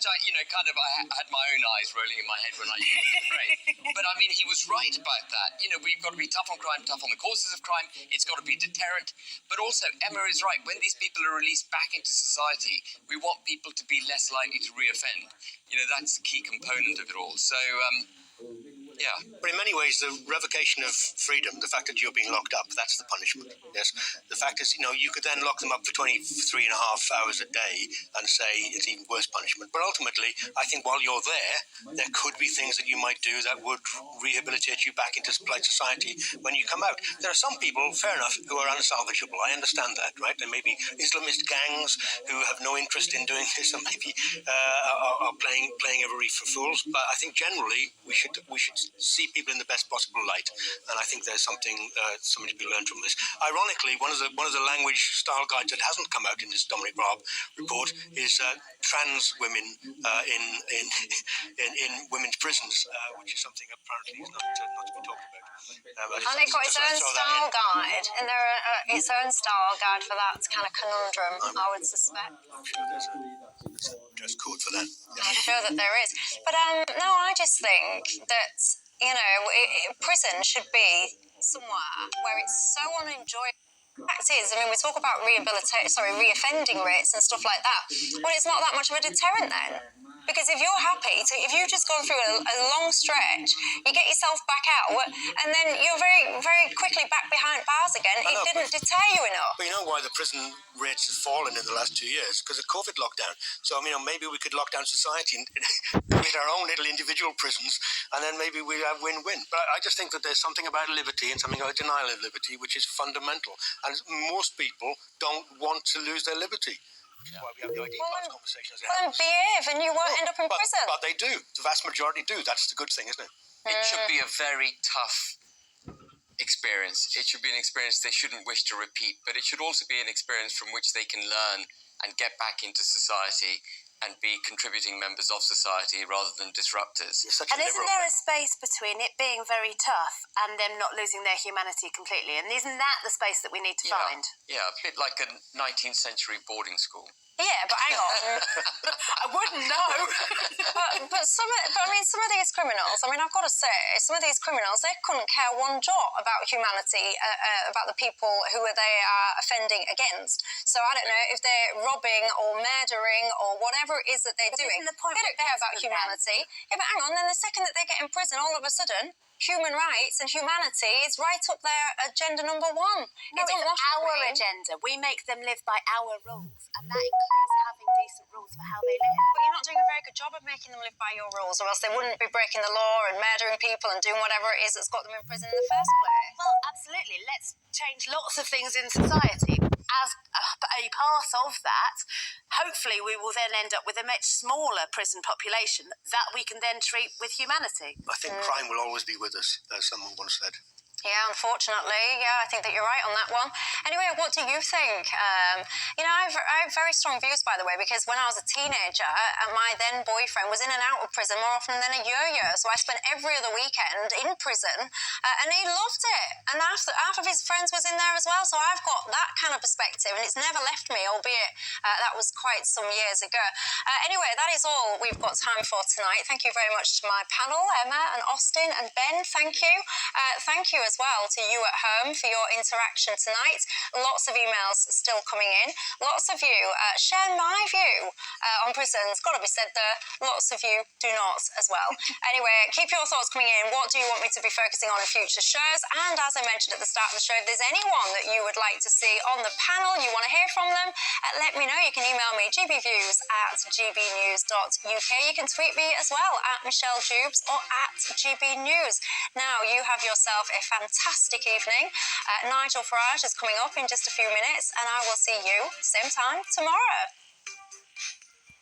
I had my own eyes rolling in my head when I used the phrase. But I mean, he was right about that. We've got to be tough on crime, tough on the causes of crime. It's got to be deterrent. But also, Emma is right. When these people are released back into society, we want people to be less likely to reoffend. That's the key component of it all. So, yeah. But in many ways, the revocation of freedom, the fact that you're being locked up, that's the punishment. Yes. The fact is, you could then lock them up for 23 and a half hours a day and say it's even worse punishment. But ultimately, I think while you're there could be things that you might do that would rehabilitate you back into polite society when you come out. There are some people, fair enough, who are unsalvageable. I understand that, right? There may be Islamist gangs who have no interest in doing this and maybe are playing every for fools. But I think generally we should see people in the best possible light, and I think there's something to be learned from this. Ironically, one of the language style guides that hasn't come out in this Dominic Raab report is trans women in women's prisons, which is something apparently is not to be talked about. And it got its own style guide, and there are its own style guide for that kind of conundrum, I would suspect. I'm sure there's a dress code for that. Yes. I'm sure that there is. But no, I just think that, prison should be somewhere where it's so unenjoyable. The fact is, we talk about reoffending rates and stuff like that. Well, it's not that much of a deterrent then. Because if you're happy, if you've just gone through a long stretch, you get yourself back out, and then you're very, very quickly back behind bars again. It didn't deter you enough. But you know why the prison rates have fallen in the last 2 years? Because of COVID lockdown. So, maybe we could lock down society and create our own little individual prisons, and then maybe we'll have win-win. But I just think that there's something about liberty and something about denial of liberty which is fundamental. And most people don't want to lose their liberty. That's why we have the ID pass conversations. Well, behave and you won't end up in prison. But they do. The vast majority do. That's the good thing, isn't it? It should be a very tough experience. It should be an experience they shouldn't wish to repeat, but it should also be an experience from which they can learn and get back into society and be contributing members of society rather than disruptors. And isn't there a space between it being very tough and them not losing their humanity completely? And isn't that the space that we need to find? Yeah, a bit like a 19th century boarding school. Yeah, but hang on. I wouldn't know. but some of these criminals, I've got to say, some of these criminals, they couldn't care one jot about humanity, about the people who they are offending against. So I don't know if they're robbing or murdering or whatever it is that they're doing. They don't care about humanity. Yeah, but hang on, then the second that they get in prison, all of a sudden, human rights and humanity is right up their agenda number one. No, it's our agenda. We make them live by our rules, and that includes having decent rules for how they live. But you're not doing a very good job of making them live by your rules, or else they wouldn't be breaking the law and murdering people and doing whatever it is that's got them in prison in the first place. Well, absolutely. Let's change lots of things in society. As a part of that, hopefully we will then end up with a much smaller prison population that we can then treat with humanity. I think crime will always be with us, as someone once said. Yeah, unfortunately. Yeah, I think that you're right on that one. Anyway, what do you think? I have very strong views, by the way, because when I was a teenager, my then boyfriend was in and out of prison more often than a yo-yo. So I spent every other weekend in prison, and he loved it. And half of his friends was in there as well. So I've got that kind of perspective, and it's never left me, albeit that was quite some years ago. Anyway, that is all we've got time for tonight. Thank you very much to my panel, Emma and Austin and Ben. Thank you. Thank you as well to you at home for your interaction tonight. Lots of emails still coming in. Lots of you share my view on prisons. Got to be said there. Lots of you do not as well. Anyway, keep your thoughts coming in. What do you want me to be focusing on in future shows? And as I mentioned at the start of the show, if there's anyone that you would like to see on the panel, you want to hear from them, let me know. You can email me gbviews@gbnews.uk. You can tweet me as well at Michelle Jubes or at gbnews. Now, you have yourself a fantastic evening. Nigel Farage is coming up in just a few minutes, and I will see you same time tomorrow.